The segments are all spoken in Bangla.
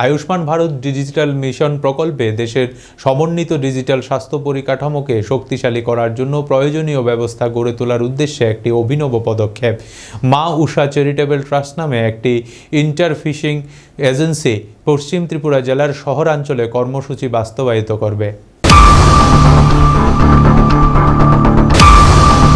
আয়ুষ্মান ভারত ডিজিটাল মিশন প্রকল্পে দেশের সমন্বিত ডিজিটাল স্বাস্থ্য পরিকাঠামোকে শক্তিশালী করার জন্য প্রয়োজনীয় ব্যবস্থা গড়ে তোলার উদ্দেশ্যে একটি অভিনব পদক্ষেপ। মা উষা চ্যারিটেবল ট্রাস্ট নামে একটি ইন্টারফিশিং এজেন্সি পশ্চিম ত্রিপুরা জেলার শহরাঞ্চলে কর্মসূচি বাস্তবায়িত করবে।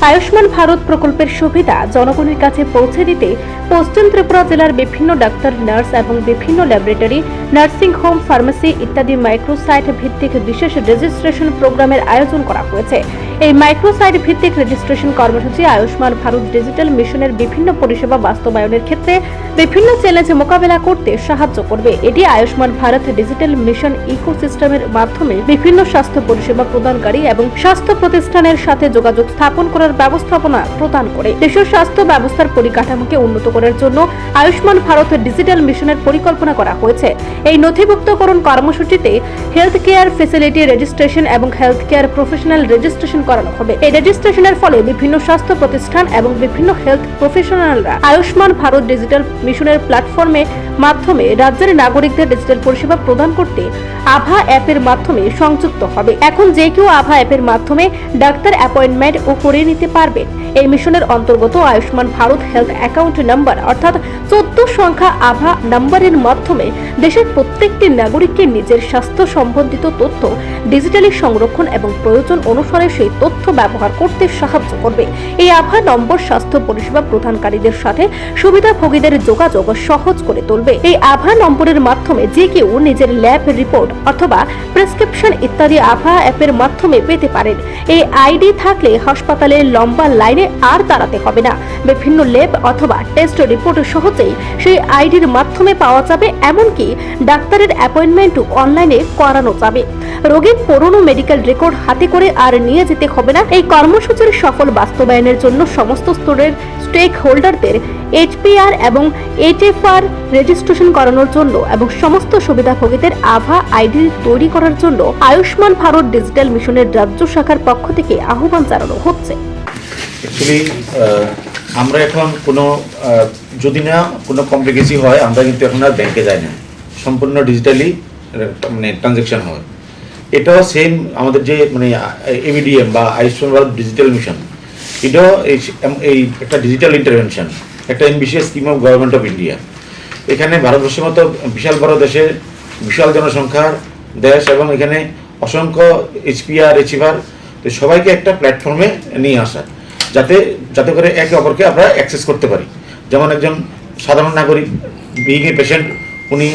আয়ুষ্মান ভারত প্রকল্পের সুবিধা জনগণের কাছে পৌঁছে দিতে পশ্চিম ত্রিপুরা জেলার বিভিন্ন ডাক্তার, নার্স এবং বিভিন্ন ল্যাবরেটরি, নার্সিং হোম, ফার্মেসি ইত্যাদি মাইক্রোসাইট ভিত্তিক বিশেষ রেজিস্ট্রেশন প্রোগ্রামের আয়োজন করা হয়েছে। এই মাইক্রোসাইট ভিত্তিক রেজিস্ট্রেশন কর্মসূচি আয়ুষ্মান ভারত ডিজিটাল মিশনের বিভিন্ন পরিষেবা বাস্তবায়নের ক্ষেত্রে বিভিন্ন চ্যালেঞ্জ মোকাবেলা করতে সাহায্য করবে। এটি আয়ুষ্মান ভারত ডিজিটাল মিশন ইকোসিস্টেমের মাধ্যমে বিভিন্ন স্বাস্থ্য পরিষেবা প্রদানকারী এবং স্বাস্থ্য প্রতিষ্ঠানের সাথে যোগাযোগ স্থাপন করার ব্যবস্থাপনা প্রদান করে। দেশের স্বাস্থ্য ব্যবস্থার পরিকাঠামোকে উন্নত করার জন্য আয়ুষ্মান ভারত ডিজিটাল মিশনের পরিকল্পনা করা হয়েছে। এই নথিভুক্তকরণ কর্মসূচিতে হেলথ কেয়ার ফ্যাসিলিটি রেজিস্ট্রেশন এবং হেলথ কেয়ার প্রফেশনাল রেজিস্ট্রেশন করানো হবে। এই রেজিস্ট্রেশনের ফলে বিভিন্ন স্বাস্থ্য প্রতিষ্ঠান এবং বিভিন্ন হেলথ প্রফেশনালরা আয়ুষ্মান ভারত ডিজিটাল মিশনের প্ল্যাটফর্মের মাধ্যমে রাজ্যের নাগরিকদের ডিজিটাল পরিষেবা প্রদান করতে আভা অ্যাপের মাধ্যমে সংযুক্ত হবে। এখন যে কেউ আভা অ্যাপের মাধ্যমে ডাক্তার অ্যাপয়েন্টমেন্ট ও করে নিতে পারবে। এই মিশনের অন্তর্গত Ayushman Bharat health account number অর্থাৎ 14 সংখ্যা আভা নাম্বারের মাধ্যমে দেশের প্রত্যেকটি নাগরিককে নিজের স্বাস্থ্য সম্বন্ধিত তথ্য ডিজিটালি সংরক্ষণ এবং প্রয়োজন অনুসারে সেই তথ্য ব্যবহার করতে সাহায্য করবে। এই আভা নম্বর স্বাস্থ্য পরিষেবা প্রদানকারীদের সাথে সুবিধাভোগীদের যোগাযোগ সহজ করে তুলবে। এই আভা নম্বরের মাধ্যমে যে কেউ নিজের ল্যাব রিপোর্ট অথবা প্রেসক্রিপশন ইত্যাদি আভা অ্যাপের মাধ্যমে পেতে পারেন। এই আইডি থাকলে হাসপাতালের লম্বা লাইনে আর দাঁড়াতে হবে না। বিভিন্ন ল্যাব অথবা টেস্ট রিপোর্ট সহজেই সেই আইডির মাধ্যমে পাওয়া যাবে। এমনকি ডাক্তারের অ্যাপয়েন্টমেন্টও অনলাইনে করানো যাবে। রোগীর পুরনো মেডিকেল রেকর্ড হাতে করে আর নিয়ে যেতে হবে না। এই কর্মসূচির সফল বাস্তবায়নের জন্য সমস্ত স্তরের স্টেক হোল্ডারদের HPR এবং HFR রেজিস্ট্রেশন করানোর জন্য এবং সমস্ত সুবিধাভোগীদের আভা আইডি তৈরি করার জন্য আয়ুষ্মান ভারত ডিজিটাল মিশনের রাজ্য শাখার পক্ষ থেকে আহ্বান জানানো হচ্ছে। অ্যাকচুয়ালি আমরা এখন যদি না কোনো কমপ্লিকেসি হয়, আমরা কিন্তু এখন আর ব্যাংকে যাই না, সম্পূর্ণ ডিজিটালি মানে ট্রানজ্যাকশন হয়। এটাও সেম আমাদের যে ABDM বা আয়ুষ্মান ভারত ডিজিটাল মিশন, এটাও এই একটা ডিজিটাল ইন্টারভেনশন, একটা ambitious scheme of government of India. এখানে ভারতবর্ষের মতো বিশাল বড় দেশের বিশাল জনসংখ্যার দেশ এবং এখানে অসংখ্য HPR HFR, তো সবাইকে একটা প্ল্যাটফর্মে নিয়ে আসা, যাতে করে একে অপরকে আমরা অ্যাক্সেস করতে পারি। যেমন একজন সাধারণ নাগরিক বিইং এ পেশেন্ট, উনি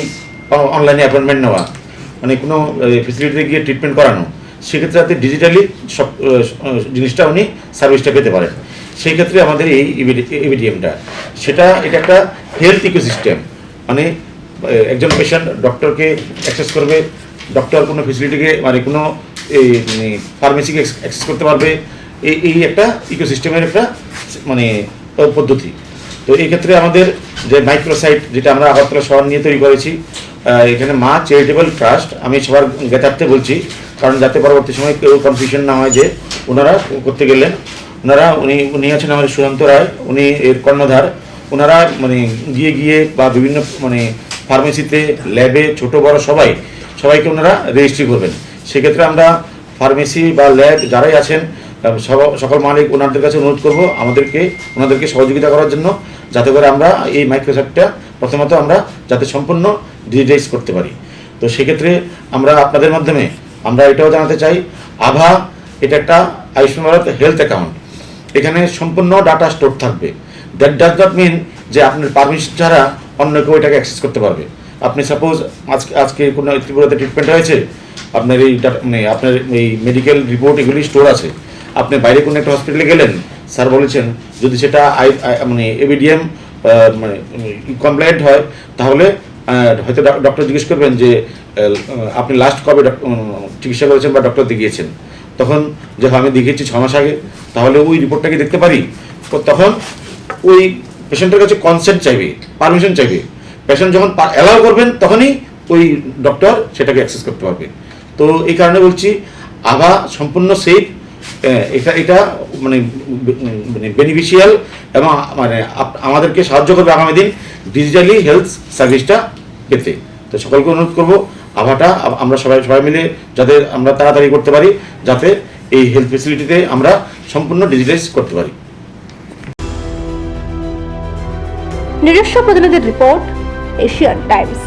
অনলাইনে অ্যাপয়েন্টমেন্ট নেওয়া, কোনো ফেসিলিটিতে গিয়ে ট্রিটমেন্ট করানো, সেক্ষেত্রে যাতে ডিজিটালি সব জিনিসটা উনি সার্ভিসটা পেতে পারেন। সেই ক্ষেত্রে আমাদের এই ABDMটা এটা একটা হেলথ ইকোসিস্টেম, একজন পেশেন্ট ডক্টরকে অ্যাক্সেস করবে, ডক্টর কোনো ফেসিলিটিকে কোনো ফার্মেসিকে অ্যাক্সেস করতে পারবে। এই একটা ইকোসিস্টেমের একটা পদ্ধতি। তো এই ক্ষেত্রে আমাদের যে মাইক্রোসাইট, যেটা আমরা আগরতলা শহর নিয়ে তৈরি করেছি, এখানে মা চ্যারিটেবল ট্রাস্ট, আমি সবার জ্ঞাতার্থে বলছি, কারণ যাতে পরবর্তী সময় কেউ কনফিউশন না হয় যে ওনারা করতে গেলেন। উনি আছেন আমাদের সুশান্ত রায়, উনি এর কর্ণধার। ওনারা গিয়ে বা বিভিন্ন ফার্মেসিতে, ল্যাবে, ছোট বড় সবাইকে ওনারা রেজিস্ট্রি করবেন। সেক্ষেত্রে আমরা ফার্মেসি বা ল্যাব যারাই আছেন সকল মালিক ওনাদের কাছে অনুরোধ করবো ওনাদেরকে সহযোগিতা করার জন্য, যাতে করে আমরা এই মাইক্রোসফটটা প্রথমত আমরা যাতে সম্পূর্ণ ডিজিটাইজ করতে পারি। তো সেক্ষেত্রে আমরা আপনাদের মাধ্যমে আমরা এটাও জানাতে চাই, আভা এটা একটা আয়ুষ্মান ভারত হেলথ অ্যাকাউন্ট, এখানে সম্পূর্ণ ডাটা স্টোর থাকবে। দ্যাট ডাজ নট মিন যে আপনার পারমিশন ছাড়া অন্য কেউ এটাকে অ্যাক্সেস করতে পারবে। আপনি সাপোজ আজকে কোনো ত্রিপুরাতে ট্রিটমেন্ট হয়েছে, আপনার আপনার এই মেডিকেল রিপোর্ট এগুলি স্টোর আছে। আপনি বাইরে কোনো একটা হসপিটালে গেলেন, স্যার বলেছেন যদি সেটা ABDM কমপ্লায়েন্ট হয়, তাহলে হয়তো ডক্টর জিজ্ঞেস করবেন যে আপনি লাস্ট কবে চিকিৎসা করেছেন বা ডক্টর দেখিয়েছেন। তখন যে আমি দেখিয়েছি 6 মাস আগে, তাহলে ওই রিপোর্টটাকে দেখতে পারি। তখন ওই পেশেন্টের কাছে কনসেন্ট চাইবে, পারমিশন চাইবে। পেশেন্ট যখন অ্যালাউ করবেন, তখনই ওই ডক্টর সেটাকে অ্যাক্সেস করতে পারবে। তো এই কারণে বলছি আভা সম্পূর্ণ সেফ, এটা বেনিফিশিয়াল এবং আমাদেরকে সাহায্য করবে আগামী দিন ডিজিটালি হেলথ সার্ভিসটা পেতে। তো সকলকে অনুরোধ করব আভাটা আমরা সবাই মিলে যাতে আমরা তাড়াতাড়ি করতে পারি, যাতে এই হেলথ ফেসিলিটিতে আমরা সম্পূর্ণ ডিজিটাইজ করতে পারি। নিজস্ব প্রতিনিধির রিপোর্ট, এশিয়ান টাইমস।